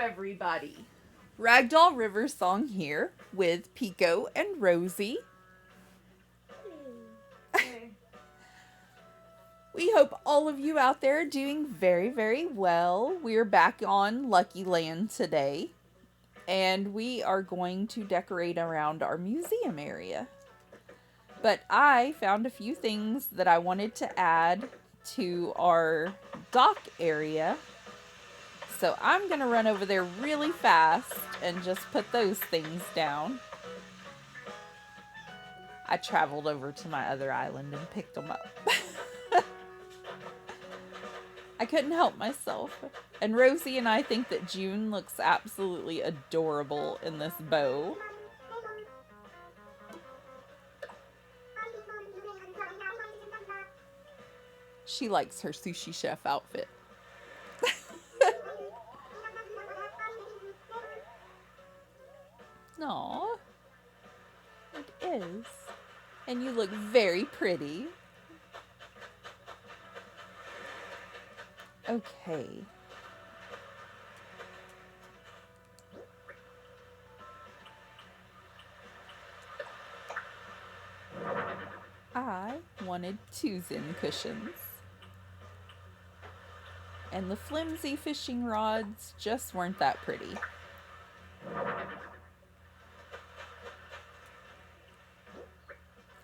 everybody. Ragdoll River Song here with Pico and Rosie. Hey. We hope all of you out there are doing very, very well. We're back on Lucky Land today, and we are going to decorate around our museum area. But I found a few things that I wanted to add to our dock area. So I'm going to run over there really fast and just put those things down. I traveled over to my other island and picked them up. I couldn't help myself. And Rosie and I think that June looks absolutely adorable in this bow. She likes her sushi chef outfit. Aw, it is. And you look very pretty. Okay. I wanted 2 Zen cushions. And the flimsy fishing rods just weren't that pretty.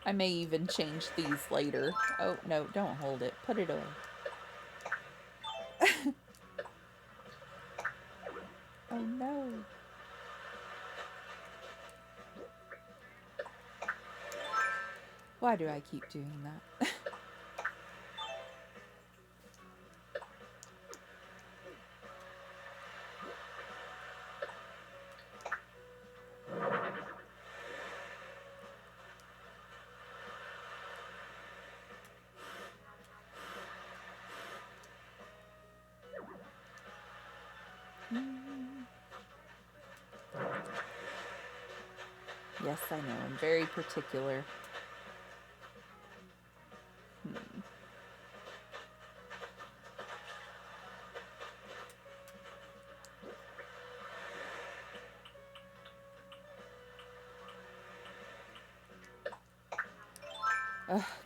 I may even change these later. Oh, no, don't hold it. Put it away. Oh, no. Why do I keep doing that? Yes, I know. I'm very particular.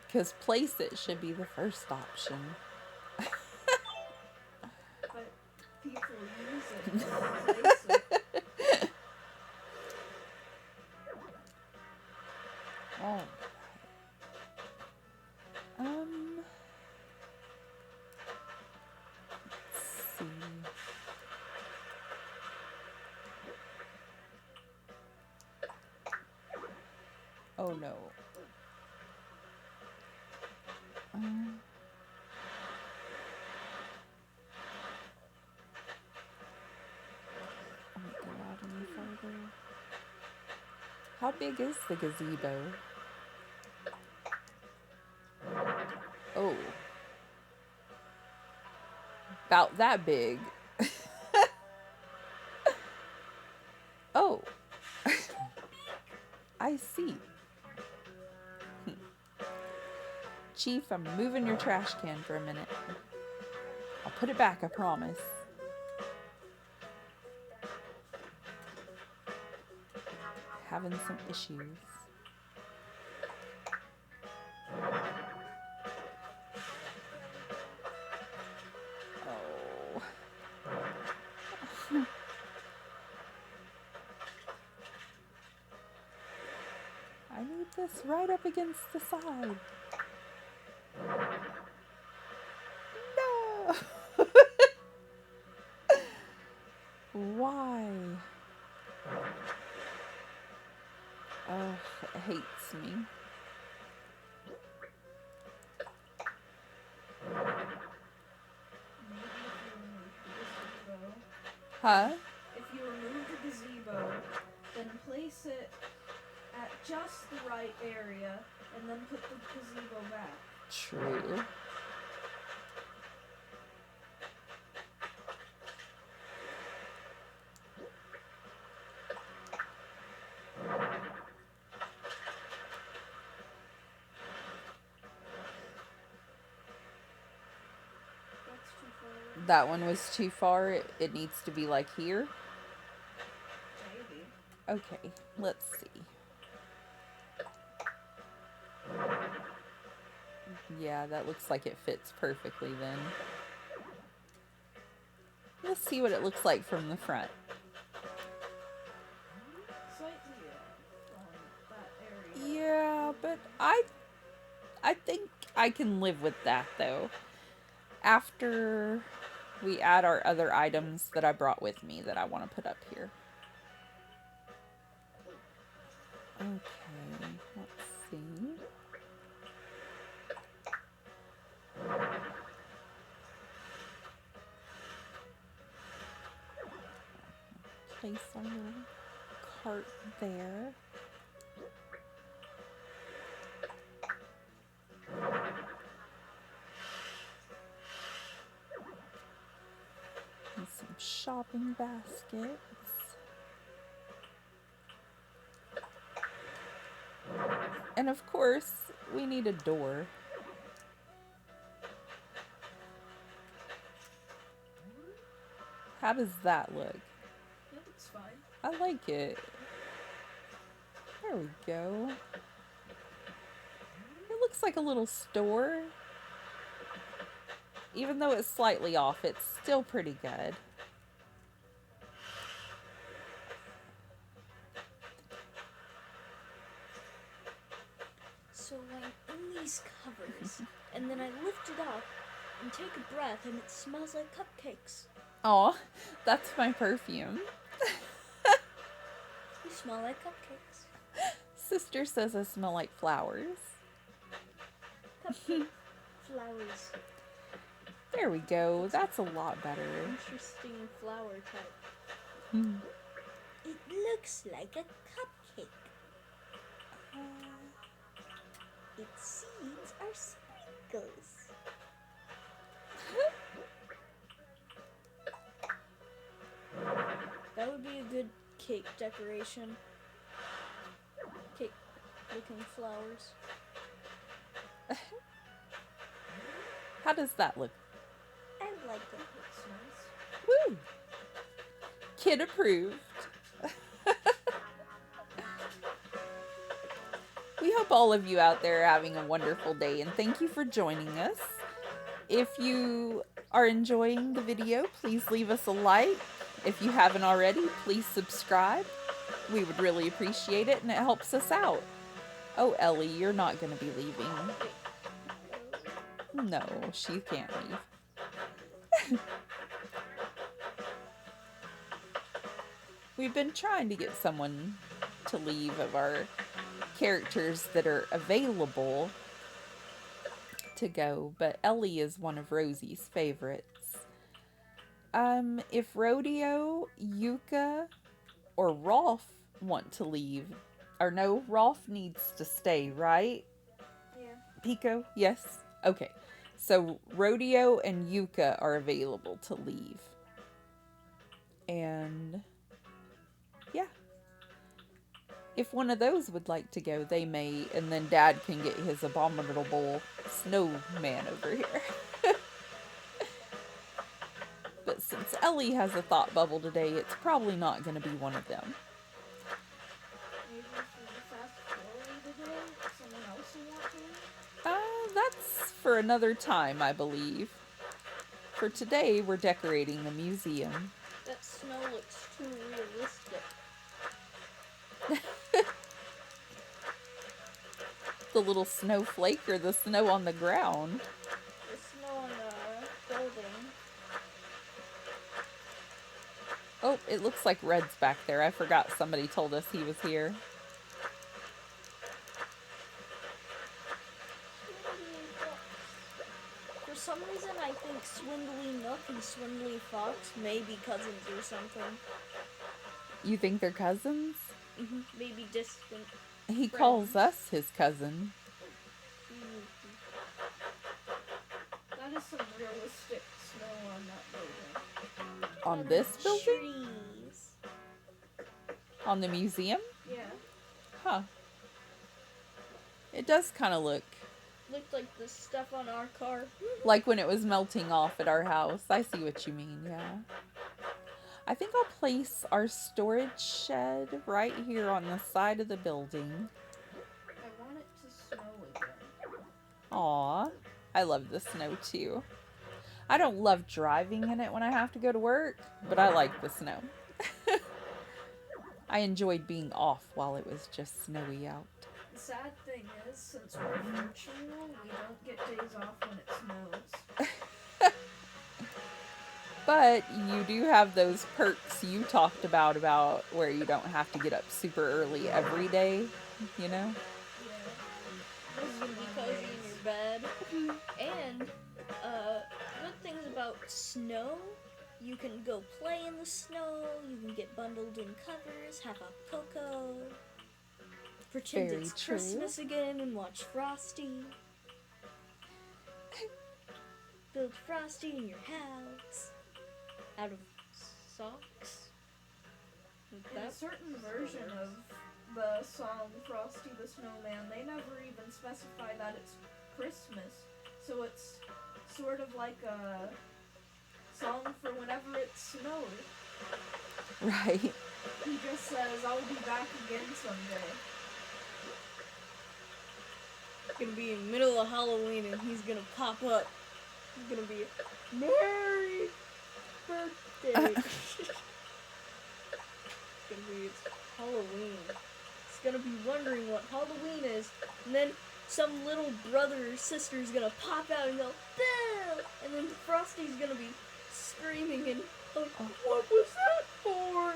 Because place it should be the first option. But people use it to replace it. Oh. Let's see. Oh no. Go out any further. How big is the gazebo? Oh. About that big. Oh. I see. Chief, I'm moving your trash can for a minute. I'll put it back, I promise. Having some issues. Oh. I need this right up against the side. No! Why? Oh, it hates me. Huh? If you remove the gazebo, then place it at just the right area, and then put the gazebo back. True. That's too far. That one was too far. It needs to be like here. Okay, let's see. Yeah, that looks like it fits perfectly then. Let's see what it looks like from the front. Slightly off on that area. Yeah, but I think I can live with that though. After we add our other items that I brought with me that I want to put up here. Okay, let's see. Place our little cart there. And some shopping baskets. And of course, we need a door. How does that look? That looks fine. I like it. There we go. It looks like a little store. Even though it's slightly off, it's still pretty good. So I'm in these covers, and then I lift it up and take a breath, and it smells like cupcakes. Aw, that's my perfume. You smell like cupcakes. Sister says I smell like flowers. Cupcake flowers. There we go. That's a lot better. Interesting flower type. Hmm. It looks like a cupcake. Its seeds are sprinkles. That would be a good cake decoration. Cake looking flowers. How does that look? I like it. Looks nice. Woo! Kid approved. We hope all of you out there are having a wonderful day, and thank you for joining us. If you are enjoying the video, please leave us a like. If you haven't already, please subscribe. We would really appreciate it, and it helps us out. Oh, Ellie, you're not going to be leaving. No, she can't leave. We've been trying to get someone to leave of our characters that are available to go, but Ellie is one of Rosie's favorites. If Rodeo, Yuka, or Rolf want to leave, or no, Rolf needs to stay, right? Yeah. Pico, yes? Okay. So Rodeo and Yuka are available to leave. And yeah. If one of those would like to go, they may, and then Dad can get his abominable snowman over here. But since Ellie has a thought bubble today, it's probably not going to be one of them. Maybe for the fast forward today, someone else will want to leave? That's for another time, I believe. For today, we're decorating the museum. That snow looks too realistic. The little snowflake or the snow on the ground? The snow on the building. Oh, it looks like Red's back there. I forgot somebody told us he was here. For some reason, I think Swindly Nook and Swindly Fox may be cousins or something. You think they're cousins? Maybe distant. He calls us his cousin. That is some realistic snow on that building. On this building? Trees. On the museum? Yeah. Huh. It does kind of look Looked like the stuff on our car. like when it was melting off at our house. I see what you mean, yeah. I think I'll place our storage shed right here on the side of the building. I want it to snow again. Aw, I love the snow too. I don't love driving in it when I have to go to work, but I like the snow. I enjoyed being off while it was just snowy out. The sad thing is, since we're virtual, we don't get days off when it snows. But you do have those perks you talked about where you don't have to get up super early every day, you know? Yeah. You can be cozy in your bed. And good things about snow. You can go play in the snow. You can get bundled in covers, have a cocoa, pretend Very it's true. Christmas again, and watch Frosty. Build Frosty in your house out of socks. In a certain version of the song Frosty the Snowman, they never even specify that it's Christmas. So it's sort of like a song for whenever it snowed. Right. He just says, I'll be back again someday. It's gonna be in the middle of Halloween and he's gonna pop up. He's gonna be Merry Birthday. It's gonna be it's Halloween. It's gonna be wondering what Halloween is, and then some little brother or sister is gonna pop out and go, Boo! And then Frosty's gonna be screaming and like, what was that for?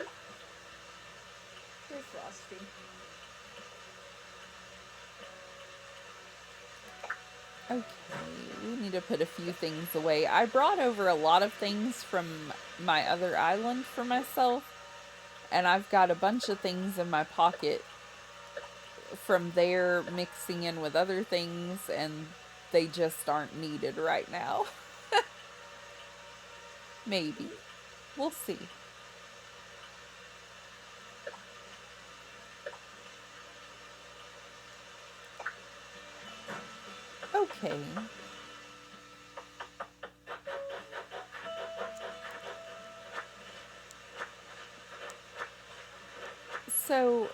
Poor Frosty. Okay, we need to put a few things away. I brought over a lot of things from my other island for myself, and I've got a bunch of things in my pocket from there mixing in with other things, and they just aren't needed right now. Maybe. We'll see. Okay. So,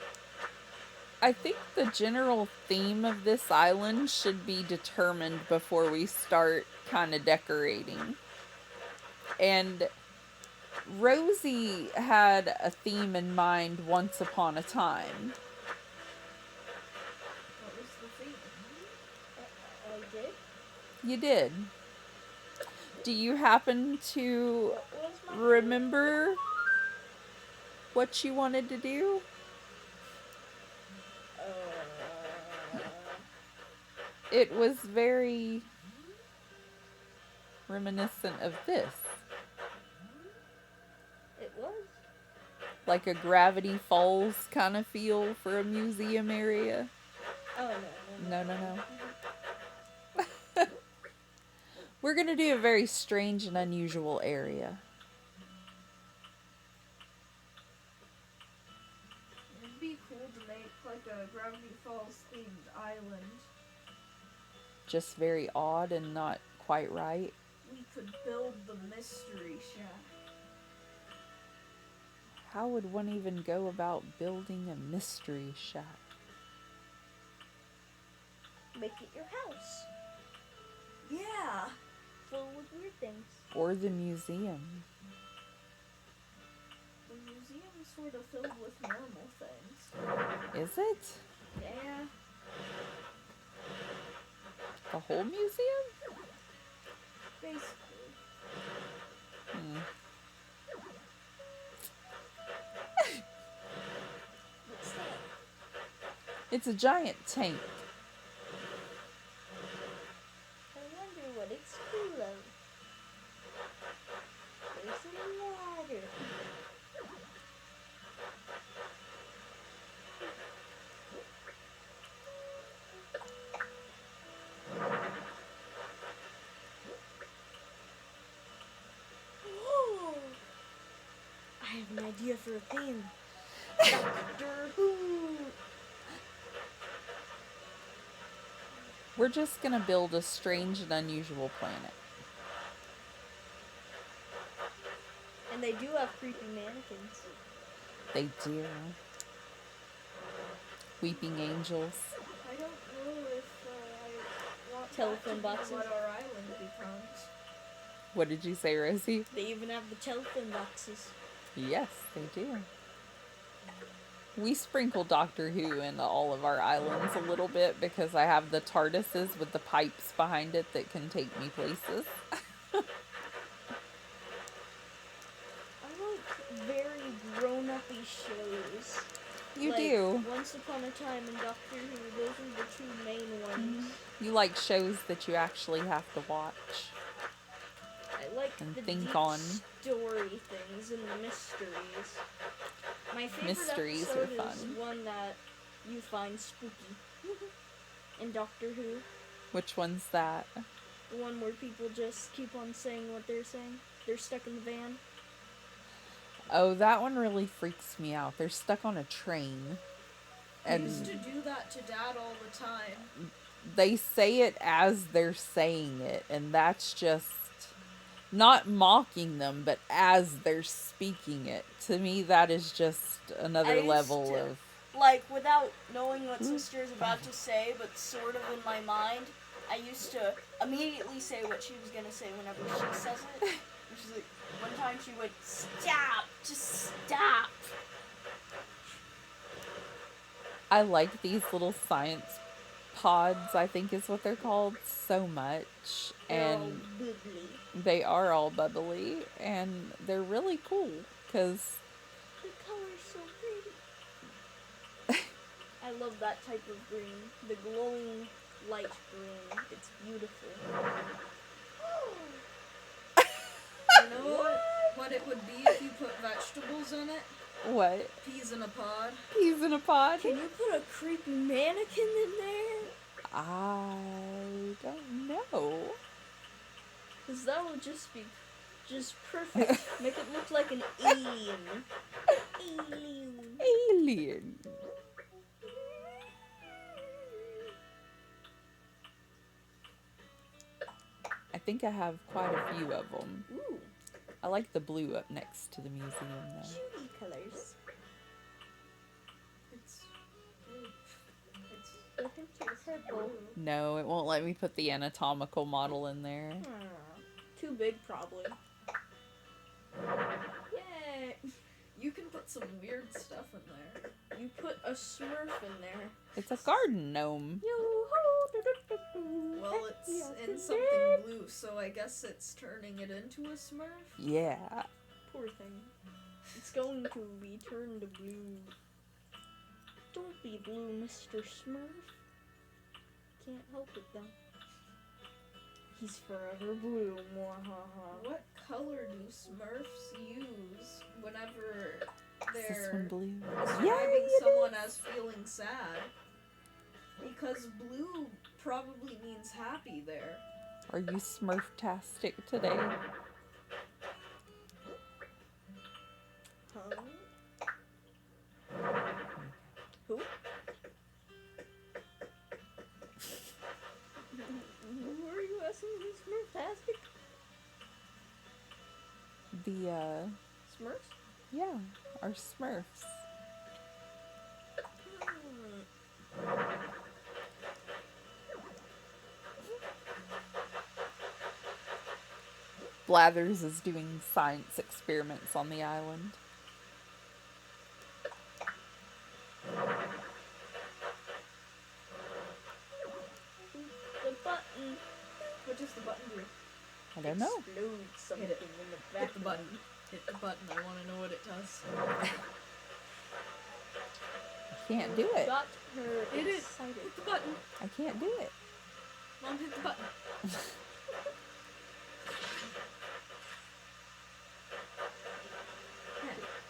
I think the general theme of this island should be determined before we start kind of decorating. And Rosie had a theme in mind once upon a time. What was the theme? I did? You did. Do you happen to What was my remember what you wanted to do? It was very reminiscent of this. It was? Like a Gravity Falls kind of feel for a museum area. Oh, no. No. We're going to do a very strange and unusual area. It'd be cool to make like a Gravity Falls themed island. Just very odd and not quite right. We could build the Mystery Shack. How would one even go about building a mystery shack? Make it your house. Yeah! Full with weird things. Or the museum? The museum's sort of filled with normal things. Is it? Yeah. The whole museum? Basically. Hmm. What's that? It's a giant tank. I wonder what it's full of. There's some water. Oh! I have an idea for a theme. Doctor Who! We're just gonna build a strange and unusual planet. And they do have creepy mannequins. They do. Weeping angels. I don't know if I want Telephone that to boxes. be what our island becomes. What did you say, Rosie? They even have the telephone boxes. Yes, they do. We sprinkle Doctor Who into all of our islands a little bit because I have the TARDISes with the pipes behind it that can take me places. I like very grown-uppy shows. You Like, do. Once Upon a Time and Doctor Who, those are the two main ones. You like shows that you actually have to watch. I like And the think deep on. story things and the mysteries. My favorite Mysteries are episode is fun. one that you find spooky in Doctor Who. Which one's that? The one where people just keep on saying what they're saying. They're stuck in the van. Oh, that one really freaks me out. They're stuck on a train. I used And to do that to Dad all the time. they say it as they're saying it. And that's just not mocking them, but as they're speaking it. To me, that is just I another used level to- of... Like, without knowing what Sister is about to say, but sort of in my mind, I used to immediately say what she was going to say whenever she says it. And she's like, one time she went, "Stop! Just stop!" I like these little science pods, I think is what they're called, so much. They're all And bubbly. they are all bubbly. And they're really cool. Because The color's so pretty. I love that type of green. The glowing light green. It's beautiful. You know what it would be if you put vegetables in it? what? Peas in a pod. Peas in a pod? Can you put a creepy mannequin in there? I don't know. Because that would just be perfect. Make it look like an alien. Alien. Alien. I think I have quite a few of them. Ooh, I like the blue up next to the museum though. cutie colors. It's blue. It's I think it's purple. No, it won't let me put the anatomical model in there. Too big, probably. Yay! You can put some weird stuff in there. You put a Smurf in there. It's a garden gnome. Well, it's in something blue, so I guess it's turning it into a Smurf. Yeah. Poor thing. It's going to be turned blue. Don't be blue, Mr. Smurf. Can't help it though. He's forever blue. Mwahaha. What color do Smurfs use whenever Is this one they're blue? describing someone as feeling sad? Because blue probably means happy there. Are you Smurf-tastic today? Huh? Who? Who are you asking to be Smurftastic? The, Smurfs? yeah, our Smurfs. Blathers is doing science experiments on the island. The button. What does the button do? I don't know. Explode something Hit it. in the Hit back. the button. Hit the button. I want to know what it does. I can't do it. Got her Hit it. excited. Hit the button. I can't do it. Mom, hit the button.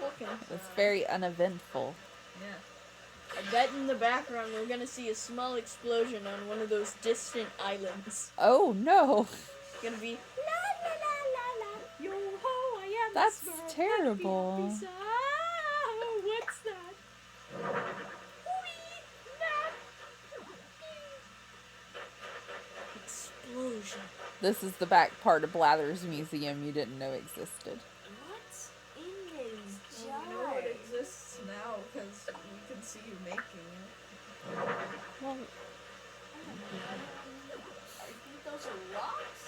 Looking. It's very uneventful. Yeah. I bet in the background we're gonna see a small explosion on one of those distant islands. Oh no! It's gonna be la la la la la. Yo ho, I am That's the Smurf, happy, terrible. happy son. Ah, what's that? Explosion. This is the back part of Blathers Museum you didn't know existed. What? now because we can see you making it. Well, I think those are rocks.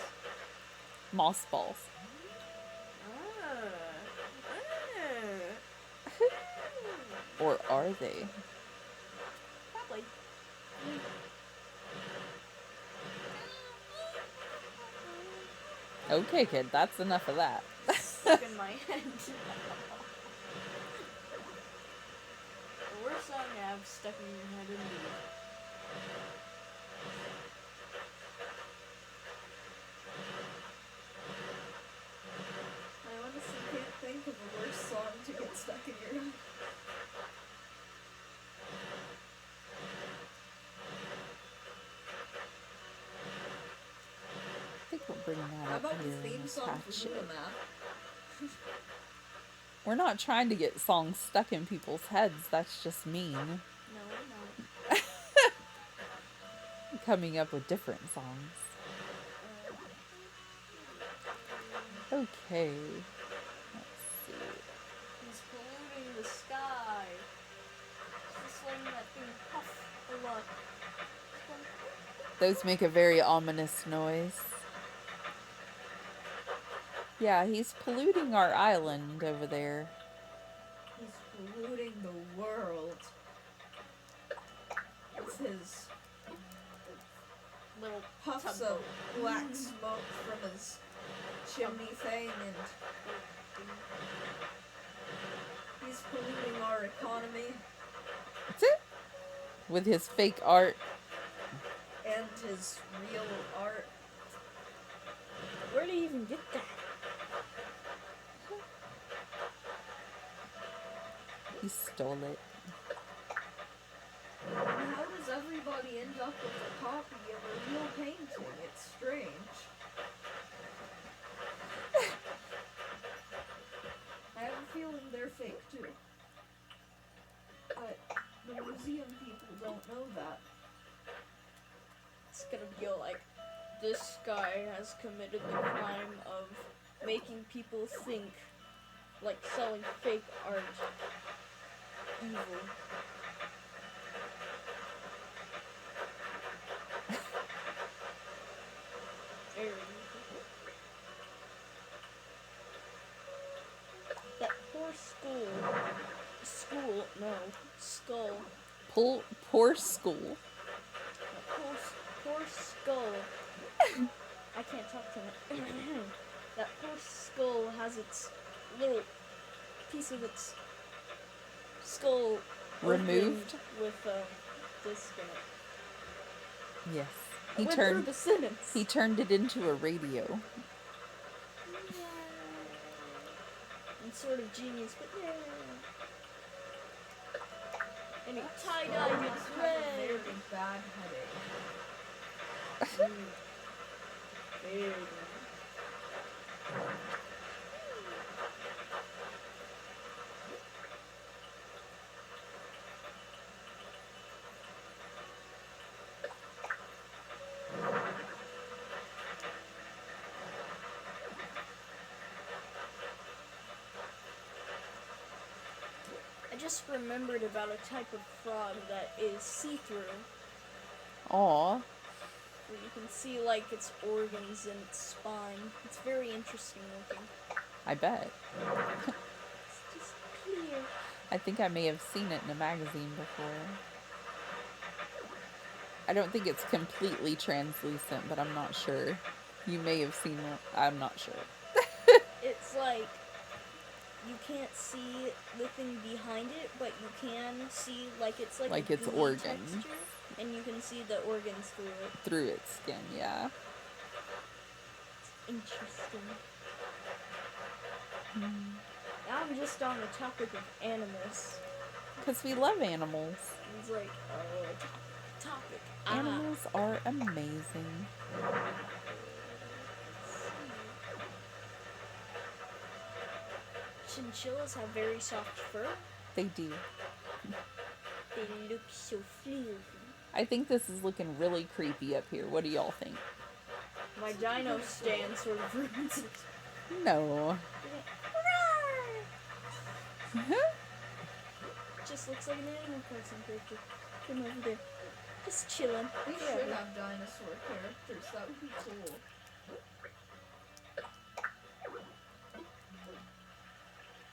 moss balls. Or are they? Probably. Okay, kid, that's enough of that. Stuck in my head. The worst song to have stuck in your head indeed. I honestly can't think of a worse song to get stuck in your head. I think we'll bring that How up about the here theme and song attach for it. Luna? We're not trying to get songs stuck in people's heads. That's just mean. No, we're not. Coming up with different songs. Okay. Let's see. He's polluting the sky. Just letting that thing puff a lot. Those make a very ominous noise. Yeah, he's polluting our island over there. He's polluting the world. With his Little puffs tugboat. of black smoke from his chimney thing, and he's polluting our economy With his fake art. and his real art. Where did he even get that? He stole it. And how does everybody end up with a copy of a real painting? It's strange. I have a feeling they're fake too. But the museum people don't know that. It's gonna be like, this guy has committed the crime of making people think, like selling fake art. Evil. Very evil. That poor skull. Poor school. That poor skull. I can't talk tonight. That poor skull has its little piece of its skull Removed? opened with disc in it. Yes. I went through the sentence. He turned it into a radio. I'm sort of genius, but yeah. And he tie-dyed I it must have a red. very bad headache. Very bad. I just remembered about a type of frog that is see-through, Aw. where you can see like its organs and its spine. It's very interesting looking. I bet. It's just clear. I think I may have seen it in a magazine before. I don't think it's completely translucent, but I'm not sure. You may have seen it. I'm not sure. It's like you can't see the thing behind it, but you can see like it's like Like a its gooey organs. texture, and you can see the organs through it. Through its skin, yeah. Interesting. Now I'm just on the topic of animals. Because we love animals. It's like, topic. Animals are amazing. Chinchillas have very soft fur. They do. They look so fluffy. I think this is looking really creepy up here. What do y'all think? My dino stand sort of ruins it. No. just looks like an Animal Crossing character. Come over there. Just chilling. We Yeah, should but- have dinosaur characters. That would be cool.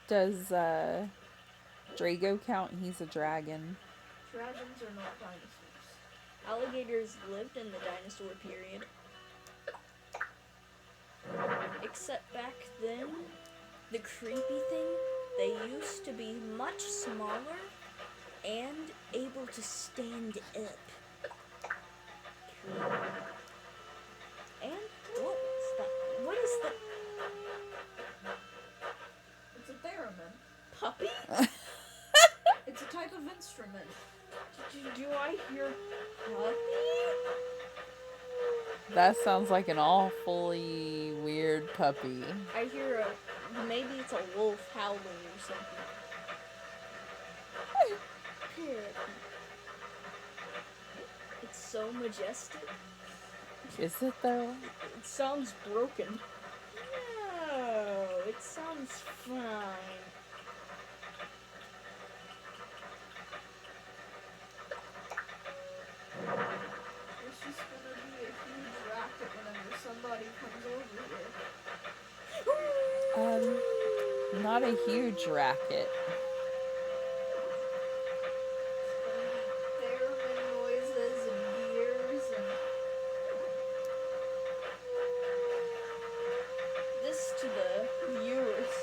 Does Drago count? He's a dragon. Dragons are not dinosaurs. Alligators lived in the dinosaur period. Except back then, the creepy thing, they used to be much smaller and able to stand up. And what is that? It's a theremin. Puppy? It's a type of instrument. Do I hear puppy? That sounds like an awfully weird puppy. I hear maybe it's a wolf howling or something. It's so majestic. Is it though? It sounds broken. No, it sounds fine. It's just gonna be a huge racket whenever somebody comes over here. Not a huge racket. It's gonna be theremin noises and gears and This to the viewers.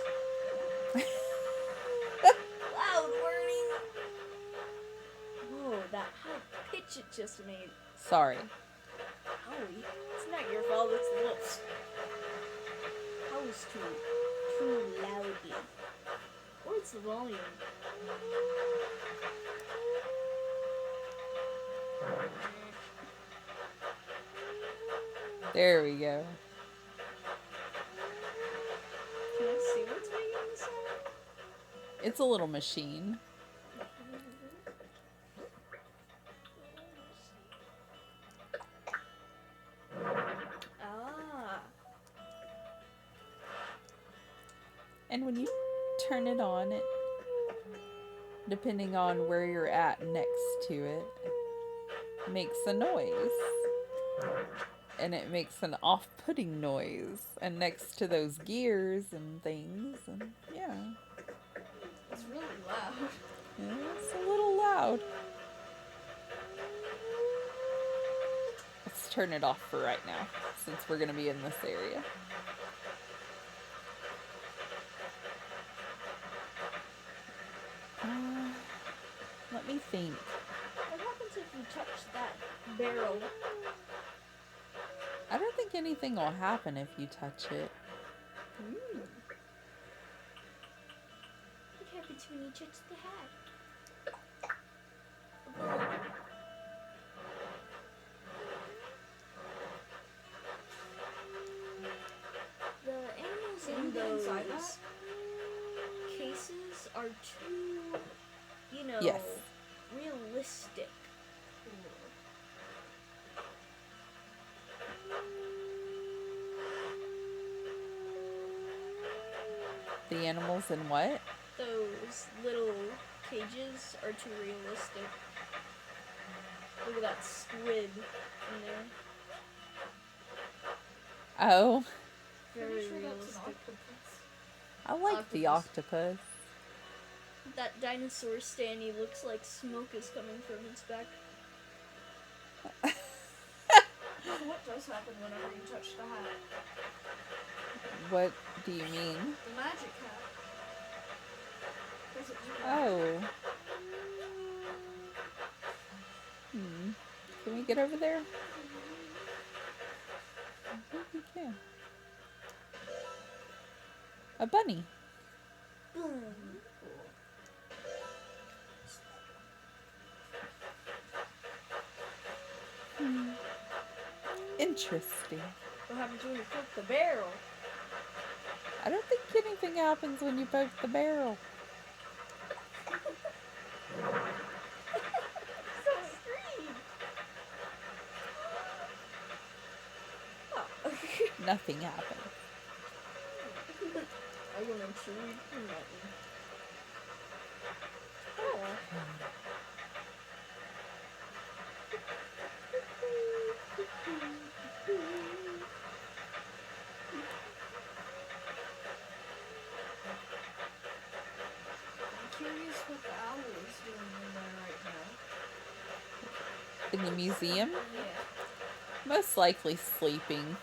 Loud warning. Whoa, that high pitch it just made. Sorry. Howie, it's not your fault, it's the wolf's. Howie's too loudly. What's the volume? There we go. Can I see what's making the sound? It's a little machine. Ah. And when you turn it on, it, depending on where you're at next to it, makes a noise. And it makes an off-putting noise. And next to those gears and things, and yeah, it's really loud. it's a little loud. Let's turn it off for right now, since we're gonna be in this area. Let me think. What happens if you touch that barrel? I don't think anything will happen if you touch it. What happens when you touch the hat? The animals Can in you get inside those cases are too, Yes. realistic. The animals in what? Those little cages are too realistic. Look at that squid in there. Oh, Very Pretty sure that's an realistic. octopus. I like the octopus. That dinosaur Stanny looks like smoke is coming from its back. What does happen whenever you touch the hat? What do you mean? The magic hat. Does it do Oh. Can we get over there? I think we can. A bunny. Boom. Interesting. What happens when you poke the barrel? I don't think anything happens when you poke the barrel. So scream. Oh. Nothing happens. I want to chew nothing. Oh. I'm curious what the owl is doing in there right now. In the museum, Yeah. most likely sleeping.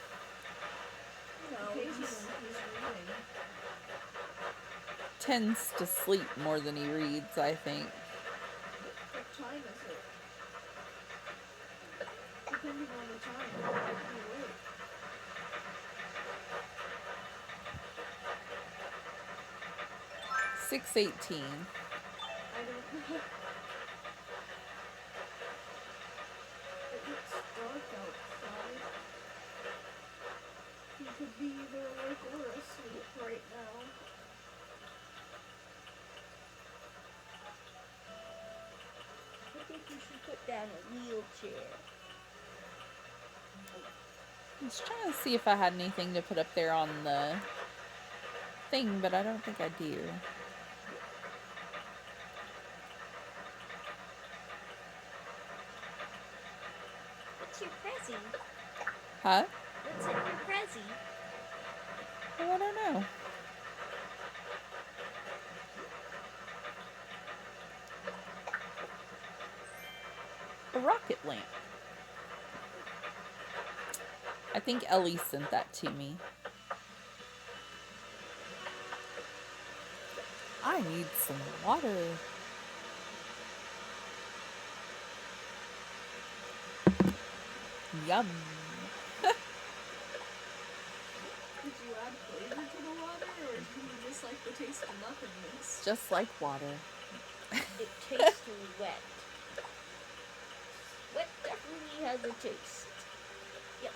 No, Occasionally he's he's reading. Tends to sleep more than he reads, I think. What time is it? Depending on the time, he might be awake. 6:18. I don't know. It's dark outside. He could be either awake or asleep right now. I think you should put down a wheelchair. I was trying to see if I had anything to put up there on the thing, but I don't think I do. What's your Prezi? Huh? What's in your Prezi? Oh, I don't know. A rocket lamp. I think Ellie sent that to me. I need some water. Yum. Did you add flavor to the water, or do you just like the taste of nothingness? Just like water. It tastes wet. Wet definitely has a taste. Yep.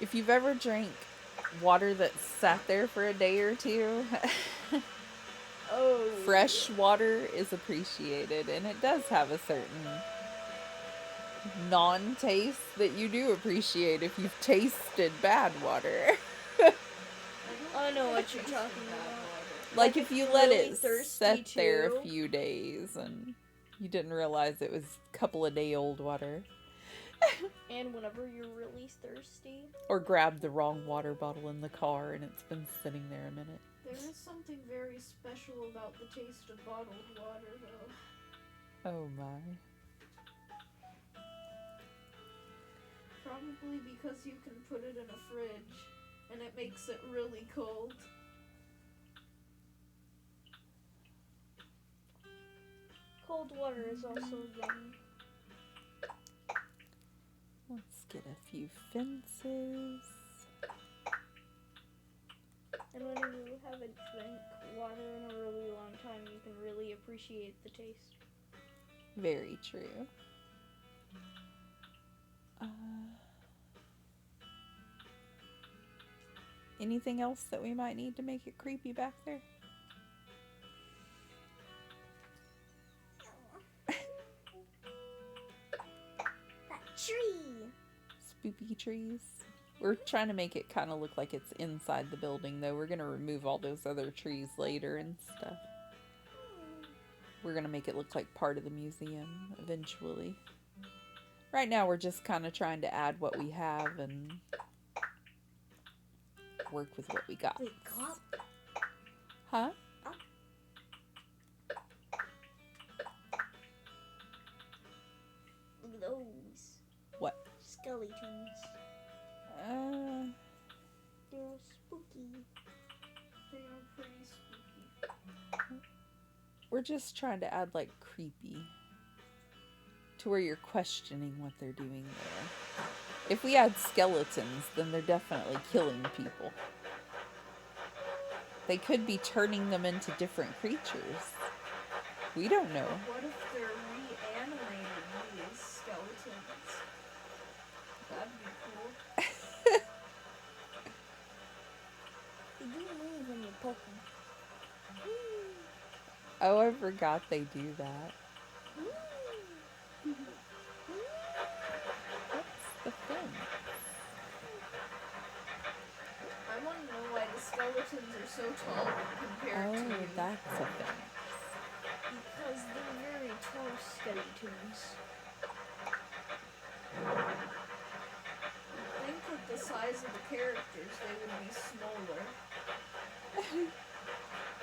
If you've ever drank water that sat there for a day or two, Oh. fresh water is appreciated, and it does have a certain non-taste that you do appreciate if you've tasted bad water. I know what you're talking about. Like Like if if you you're let really it thirsty sit there a too. few days and you didn't realize it was a couple of day old water. And whenever you're really thirsty. Or grab the wrong water bottle in the car and it's been sitting there a minute. There is something very special about the taste of bottled water, though. Oh my. Probably because you can put it in a fridge, and it makes it really cold. Cold water is also yummy. Let's get a few fences. And when you haven't drank water in a really long time, you can really appreciate the taste. Very true. Anything else that we might need to make it creepy back there? That tree! Spooky trees. We're trying to make it kind of look like it's inside the building, though. We're going to remove all those other trees later and stuff. We're going to make it look like part of the museum eventually. Right now, we're just kind of trying to add what we have and work with what we got. Wait, cop? Huh? Look at those. What? Skeletons. They're spooky. They are pretty spooky. We're just trying to add like creepy to where you're questioning what they're doing there. If we add skeletons, then they're definitely killing people. They could be turning them into different creatures. We don't know. What if they're reanimating these skeletons? That'd be cool. They do move when you poke them. Oh, I forgot they do that. What's the thing? I want to know why the skeletons are so tall compared to Oh, you. that's a thing. Because they're very tall skeletons. I think with the size of the characters, they would be smaller.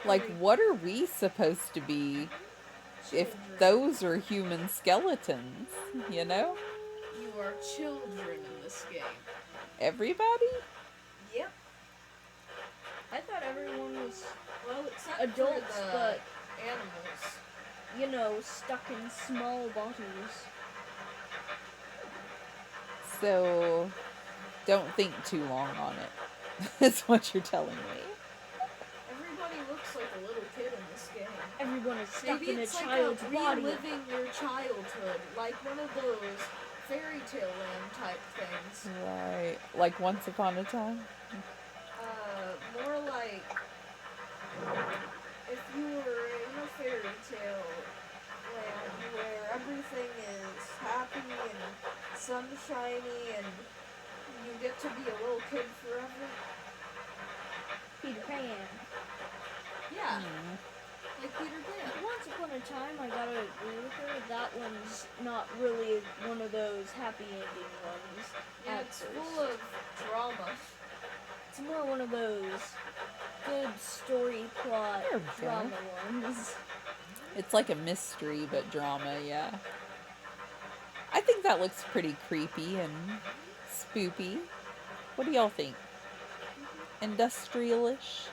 Like, what are we supposed to be if Children. those are human skeletons? You know? You are children in this game. Everybody? Yep. I thought everyone was, Well, except Adults, for the but- animals. you know, stuck in small bodies. So, don't think too long on it. That's what you're telling me. Everybody looks like a little kid in this game. Everyone is stuck Maybe in a it's like child's body. reliving your childhood, like one of those fairy tale land type things. Right. Like Once Upon a Time? More like if you were in a fairy tale land where everything is happy and sunshiny and you get to be a little kid forever. Peter Pan. Yeah, Hmm. like Peter Pan. Once upon a time, I gotta agree with her. That one's not really one of those happy ending ones. Yeah, at it's first. full of drama. It's more one of those good story plot There we go. drama ones. It's like a mystery, but drama, yeah. I think that looks pretty creepy and spoopy. What do y'all think? Industrialish?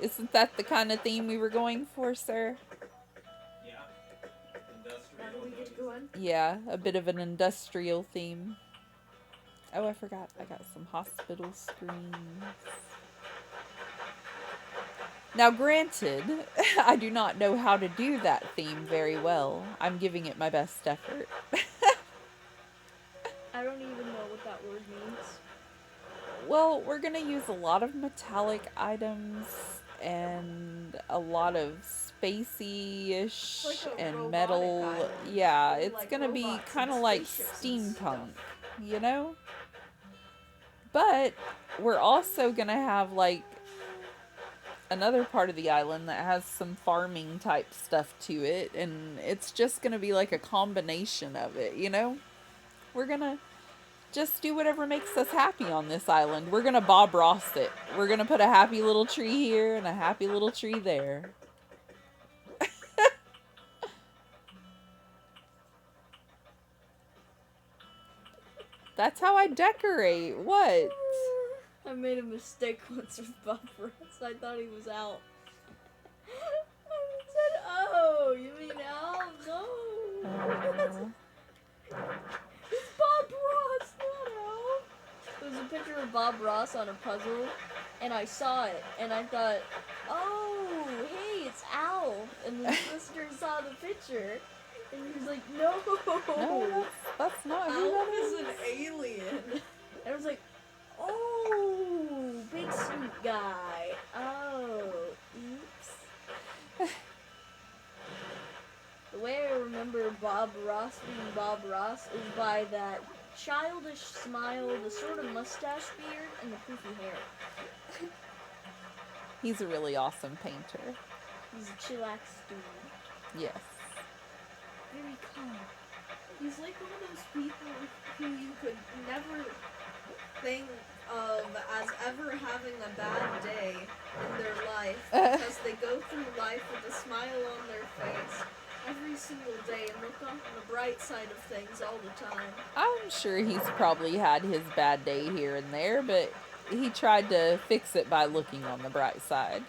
Isn't that the kind of theme we were going for, sir? Yeah. How do we Industrial. get going? Yeah, a bit of an industrial theme. Oh, I forgot. I got some hospital screens. Now, granted, I do not know how to do that theme very well. I'm giving it my best effort. I don't even know what that word means. Well, we're going to use a lot of metallic items and a lot of spacey-ish Like a and robotic metal. island. Yeah, With, it's like, going to be robots kind of and like spaceships and steampunk, stuff. you know? But we're also going to have like another part of the island that has some farming type stuff to it, and it's just going to be like a combination of it, you know? We're going to just do whatever makes us happy on this island. We're going to Bob Ross it. We're going to put a happy little tree here and a happy little tree there. That's how I decorate. What? I made a mistake once with Bob Ross. I thought he was out. I said, oh, you mean Al? No. It's Bob Ross, not Al. There was a picture of Bob Ross on a puzzle, and I saw it, and I thought, oh, hey, it's Al. And the sister saw the picture, and he was like, no. No, that's not who Al that is is. an alien. And I was like, oh, big sweet guy. Oh, oops. The way I remember Bob Ross being Bob Ross is by that childish smile, the sort of mustache beard, and the poofy hair. He's a really awesome painter. He's a chillax dude. Yes. Very calm. He's like one of those people who you could never think of as ever having a bad day in their life because they go through life with a smile on their face every single day and look on the bright side of things all the time. I'm sure he's probably had his bad day here and there, but he tried to fix it by looking on the bright side.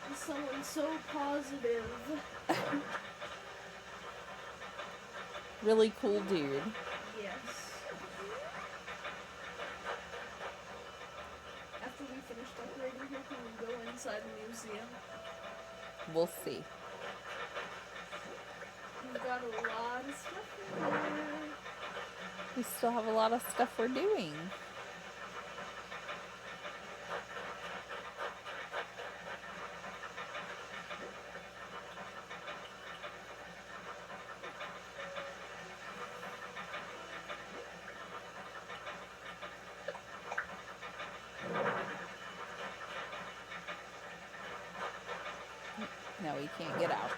He's someone so positive. Really cool dude. Yes. After we finish decorating here, can we go inside the museum? We'll see. We've got a lot of stuff in here. We still have a lot of stuff we're doing. No, he can't get out.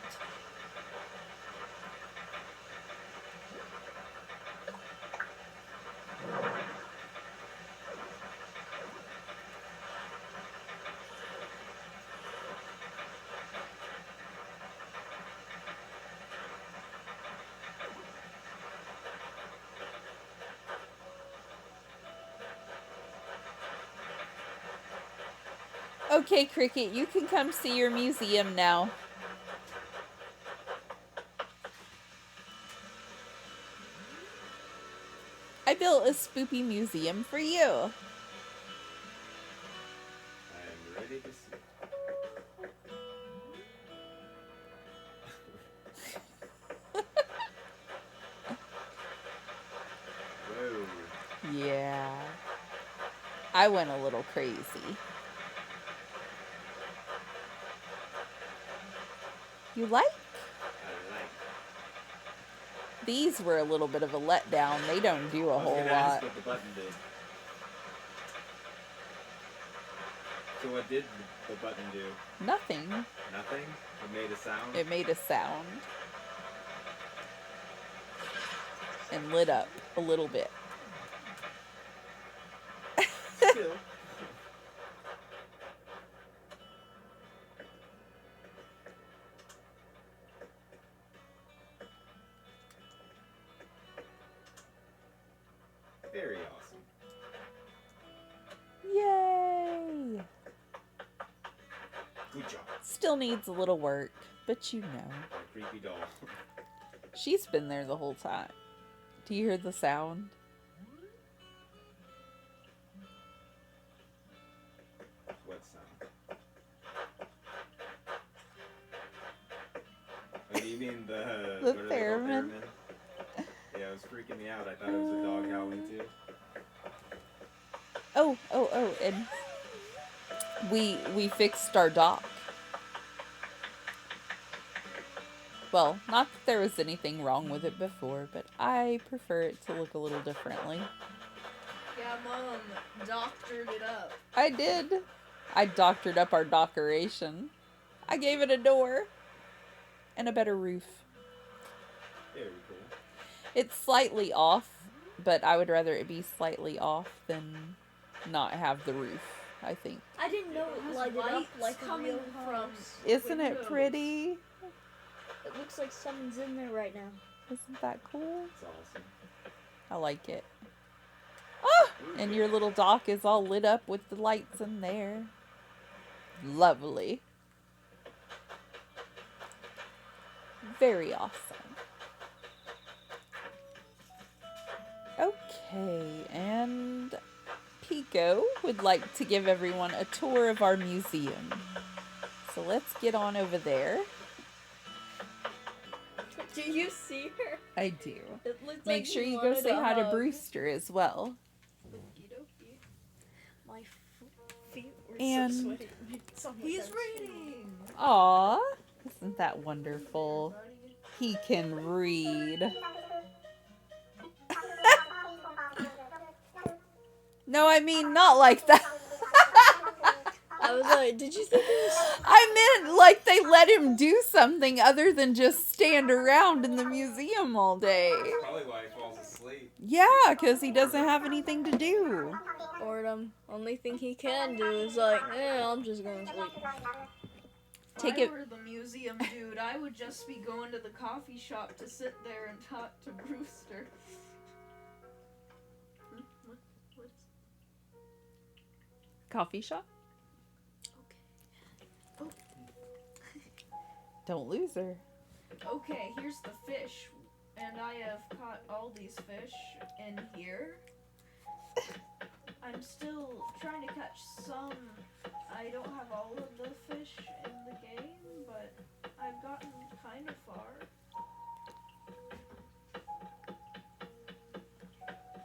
Okay, Cricket, you can come see your museum now. I built a spoopy museum for you. I am ready to see. Whoa. Yeah. I went a little crazy. You like? I like. These were a little bit of a letdown. They don't do a I was whole gonna lot. ask what the button did. So what did the button do? Nothing. Nothing? It made a sound? It made a sound. And lit up a little bit. Still. Very awesome. Yay! Good job. Still needs a little work, but you know. A creepy doll. She's been there the whole time. Do you hear the sound? What sound? Oh, you mean the The what are they called, theremin? Yeah, it was freaking me out. I thought it was a dog howling too. Oh, and we fixed our dock. Well, not that there was anything wrong with it before, but I prefer it to look a little differently. Yeah, Mom doctored it up. I did. I doctored up our decoration. I gave it a door and a better roof. Very cool. It's slightly off, but I would rather it be slightly off than not have the roof, I think. I didn't know it Has lighted up lights like a coming real from house. Isn't it windows. pretty? It looks like someone's in there right now. Isn't that cool? It's awesome. I like it. Ah! Ooh, And yeah. your little dock is all lit up with the lights in there. Lovely. Very awesome. Okay, and Pico would like to give everyone a tour of our museum. So let's get on over there. Do you see her? I do. It looks Make like sure he you go wanted say a hi to hug. Brewster as well. Okey-dokey. My feet were And- so sweaty. Someone He's else. reading. Aw, isn't that wonderful? He can read. No, I mean not like that. I was like, did you think it was? I meant like they let him do something other than just stand around in the museum all day. Probably why he falls asleep. Yeah, because he doesn't have anything to do. Boredom. Only thing he can do is like, I'm just gonna sleep. Take if it- I were the museum dude, I would just be going to the coffee shop to sit there and talk to Brewster. What's Coffee shop? okay? Don't lose her. Okay, here's the fish, and I have caught all these fish in here. I'm still trying to catch some. I don't have all of the fish in the game, but I've gotten kind of far.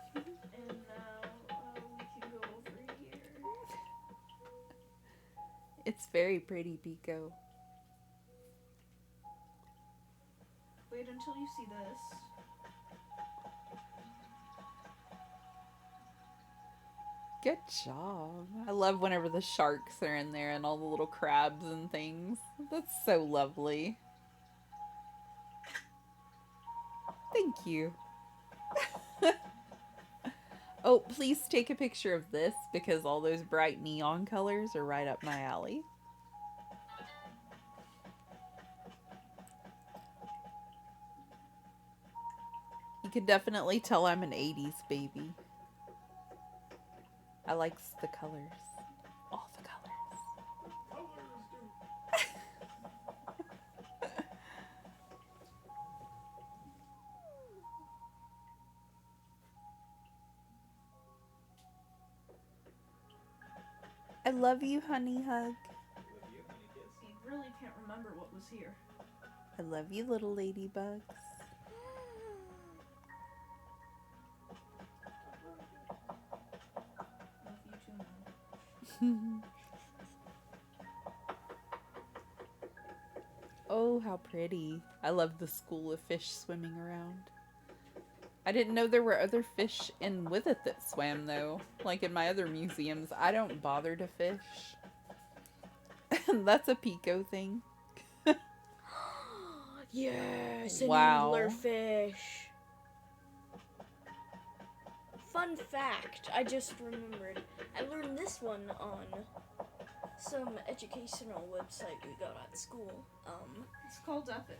And now we can go over here. It's very pretty, Pico. Wait until you see this. Good job. I love whenever the sharks are in there and all the little crabs and things. That's so lovely. Thank you. Oh, please take a picture of this because all those bright neon colors are right up my alley. You can definitely tell I'm an 80s baby. I like the colors. All the colors. I love you, honey hug. Love you, honey kiss. You really can't remember what was here. I love you, little ladybugs. Love you too, Mom. Oh, how pretty. I love the school of fish swimming around. I didn't know there were other fish in with it that swam, though. Like in my other museums, I don't bother to fish. That's a Pico thing. Yes, Wow. an anglerfish. Fun fact, I just remembered. I learned this one on some educational website we got at school. It's called Epic.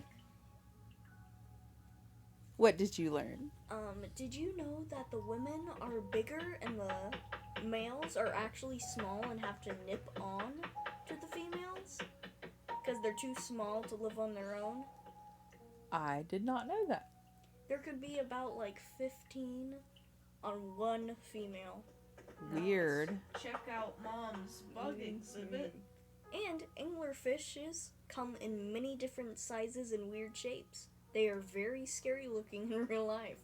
What did you learn? Did you know that the women are bigger and the males are actually small and have to nip on to the females? Because they're too small to live on their own? I did not know that. There could be about like 15 on one female. Weird. Check out Mom's bug exhibit. And anglerfishes come in many different sizes and weird shapes. They are very scary looking in real life.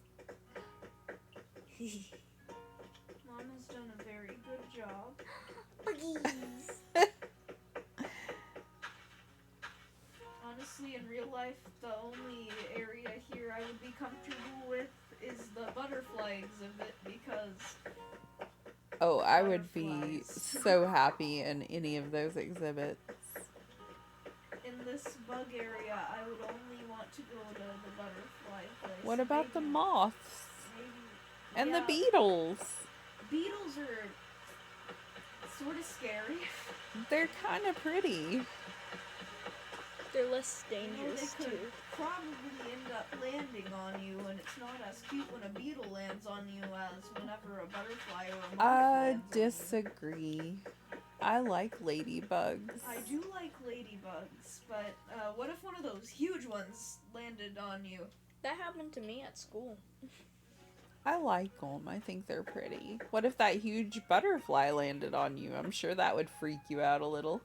Mom has done a very good job. Buggies! Honestly, in real life, the only area here I would be comfortable with is the butterfly exhibit because Oh, I would be Butterflies. so happy in any of those exhibits. in this bug area, I would only want to go to the butterfly place. What about the Maybe- moths? maybe- And yeah, the beetles? beetles are sort of scary. They're kind of pretty. They're less You know, dangerous they could too. probably end up landing on you, and it's not as cute when a beetle lands on you as whenever a butterfly or a moth I lands on you. disagree. I like ladybugs. I do like ladybugs, but what if one of those huge ones landed on you? That happened to me at school. I like them. I think they're pretty. What if that huge butterfly landed on you? I'm sure that would freak you out a little.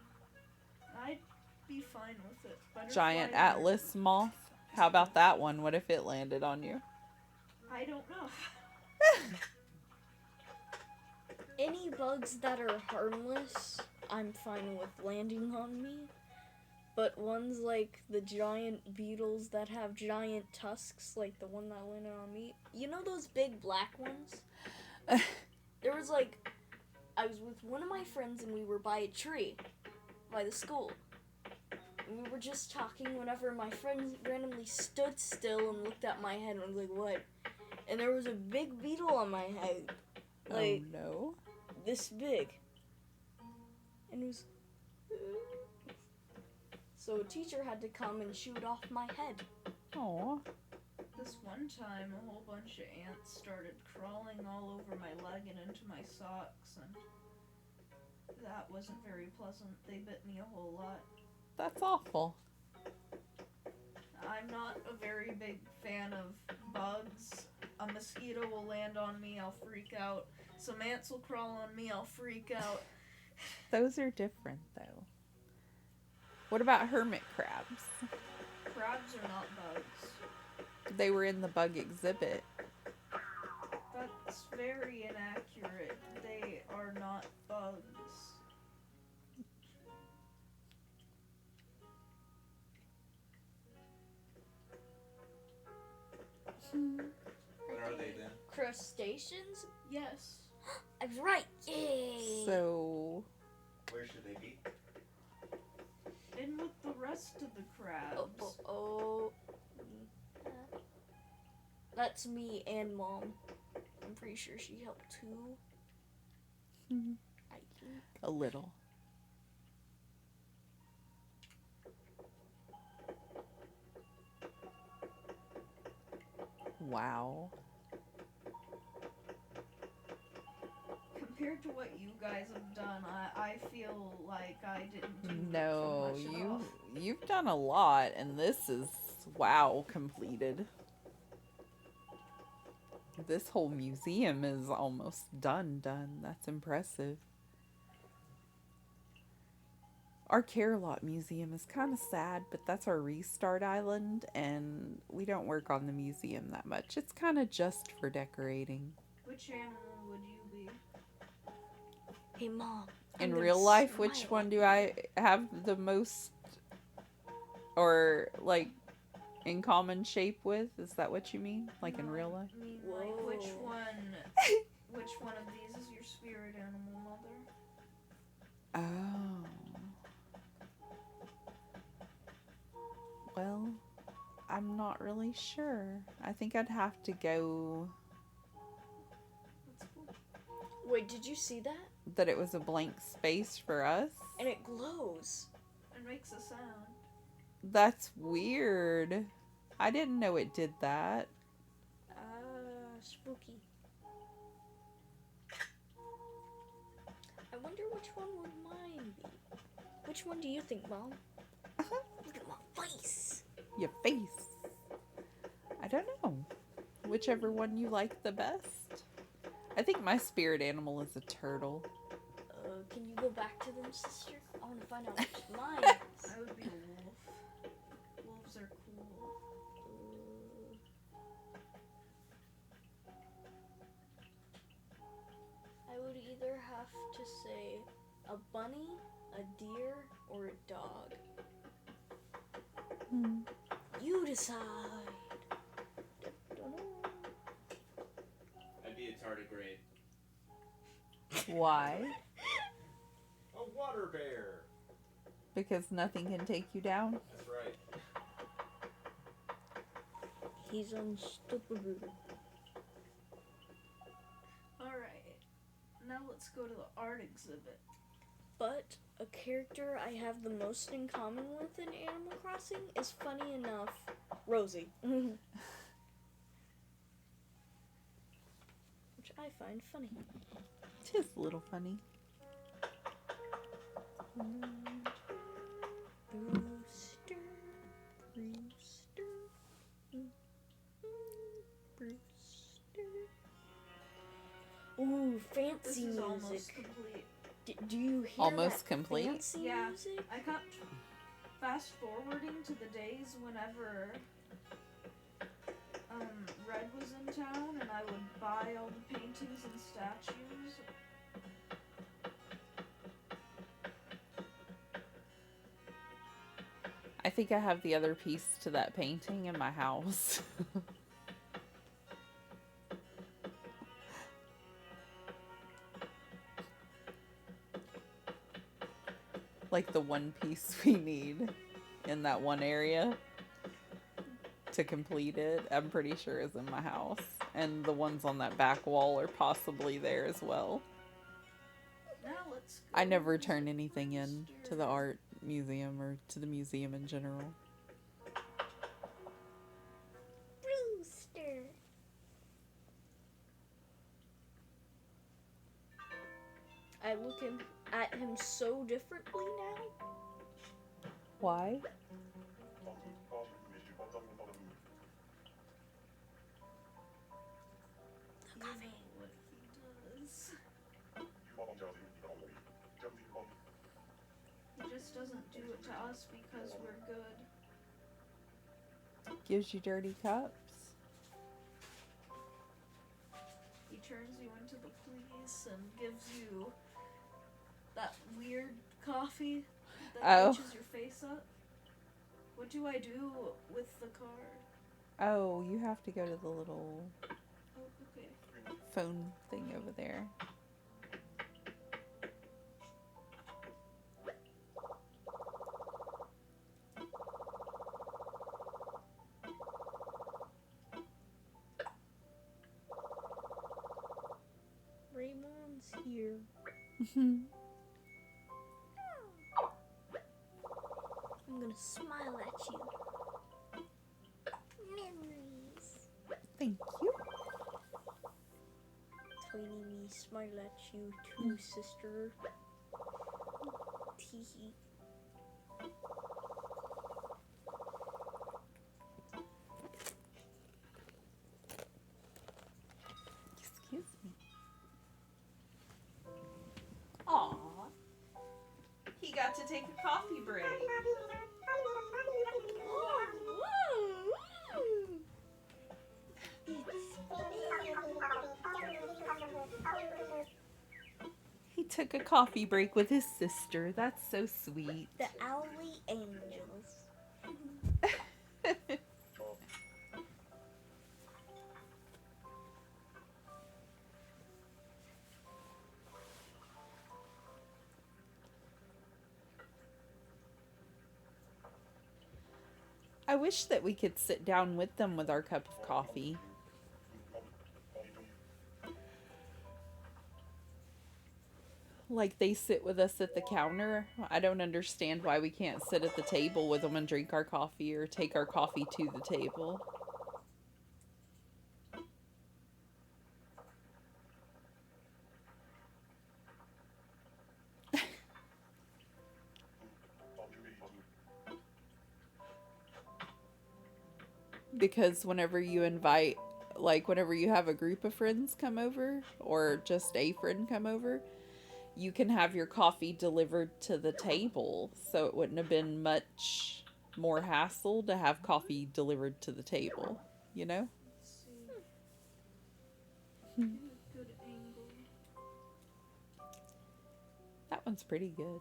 I'd be fine with it. Giant Butterflies are- Atlas moth. How about that one? What if it landed on you? I don't know. Any bugs that are harmless, I'm fine with landing on me. But ones like the giant beetles that have giant tusks, like the one that landed on me, you know those big black ones? There was like, I was with one of my friends and we were by a tree, by the school. And we were just talking whenever my friend randomly stood still and looked at my head and was like, what? And there was a big beetle on my head. Like, oh no. this big. And it was. So a teacher had to come and shoot off my head. Aw. This one time, a whole bunch of ants started crawling all over my leg and into my socks, and that wasn't very pleasant. They bit me a whole lot. That's awful. I'm not a very big fan of bugs. A mosquito will land on me, I'll freak out. Some ants will crawl on me, I'll freak out. Those are different though. What about hermit crabs? Crabs are not bugs. They were in the bug exhibit. That's very inaccurate. They are not bugs. What are they then? Crustaceans? Yes. I was right. Yay. So, Where should they be? In with the rest of the crabs. Oh. That's me and Mom. I'm pretty sure she helped too. I think. a little. Wow. Compared to what you guys have done, I feel like I didn't do No, much at all. you've done a lot, and this is wow completed. This whole museum is almost done. That's impressive. Our Carolot Museum is kind of sad, but that's our restart island, and we don't work on the museum that much. It's kind of just for decorating. Which animal would you be? Hey, Mom. In I'm gonna real life, which smile one at do you. I have the most, or like in common shape with? Is that what you mean? Like in No, real life? I mean, like, which Whoa. one of these is your spirit animal, Mother? Oh. Well, I'm not really sure. I think I'd have to go That's cool. Wait, did you see that? that it was a blank space for us. And it glows. It makes a sound. That's weird. I didn't know it did that. Spooky. I wonder which one would mine be. Which one do you think, Mom? Look at my face. Your face. I don't know. Whichever one you like the best. I think my spirit animal is a turtle. Can you go back to them, sister? I want to find out which mine is. I would be a wolf. Wolves are cool. I would either have to say a bunny, a deer, or a dog. You decide. I'd be a tardigrade. Why? A water bear. Because nothing can take you down? That's right. He's unstoppable. Alright. Now let's go to the art exhibit. But a character I have the most in common with in Animal Crossing is, funny enough, Rosie. Which I find funny. It is a little funny. Brewster. Ooh, This fancy is almost music. complete. Do you hear Almost that complete? fancy Yeah. music? I kept fast forwarding to the days whenever Red was in town and I would buy all the paintings and statues. I think I have the other piece to that painting in my house. Like the one piece we need in that one area to complete it, I'm pretty sure is in my house. And the ones on that back wall are possibly there as well. Now let's go I never visit turn anything in to the Brewster. art museum or to the museum in general. Brewster. I look at him so differently now. Why? You know what he does. He just doesn't do it to us because we're good. Gives you dirty cups? He turns you into the police and gives you that weird coffee that Oh. itches your face up. What do I do with the card? Oh, you have to go to the little Oh, okay. phone thing over there. here. Mhm. I'm gonna smile at you. Memories. Thank you. Tiny me smile at you too, sister. Teehee. Excuse me. Aw. He got to take a coffee break. He took a coffee break with his sister. That's so sweet. The Owly Angels. I wish that we could sit down with them with our cup of coffee. Like they sit with us at the counter. I don't understand why we can't sit at the table with them and drink our coffee or take our coffee to the table. Because whenever you invite, like whenever you have a group of friends come over or just a friend come over, you can have your coffee delivered to the table. So it wouldn't have been much more hassle to have coffee delivered to the table, you know? Let's see. Get a good angle. That one's pretty good.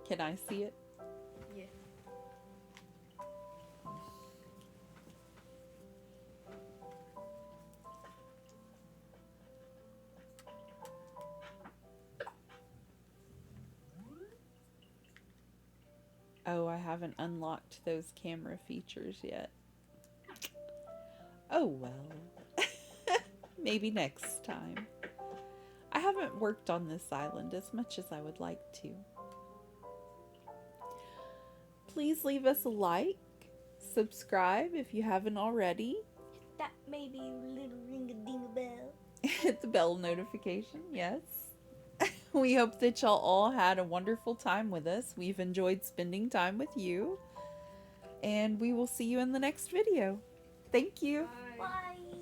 Can I see it? Yeah. Oh, I haven't unlocked those camera features yet. Oh well. Maybe next time. I haven't worked on this island as much as I would like to. Please leave us a like, subscribe if you haven't already, That may be a little ring-a-ding-a-bell. hit the bell notification, yes. We hope that y'all all had a wonderful time with us. We've enjoyed spending time with you. And we will see you in the next video. Thank you. Bye. Bye.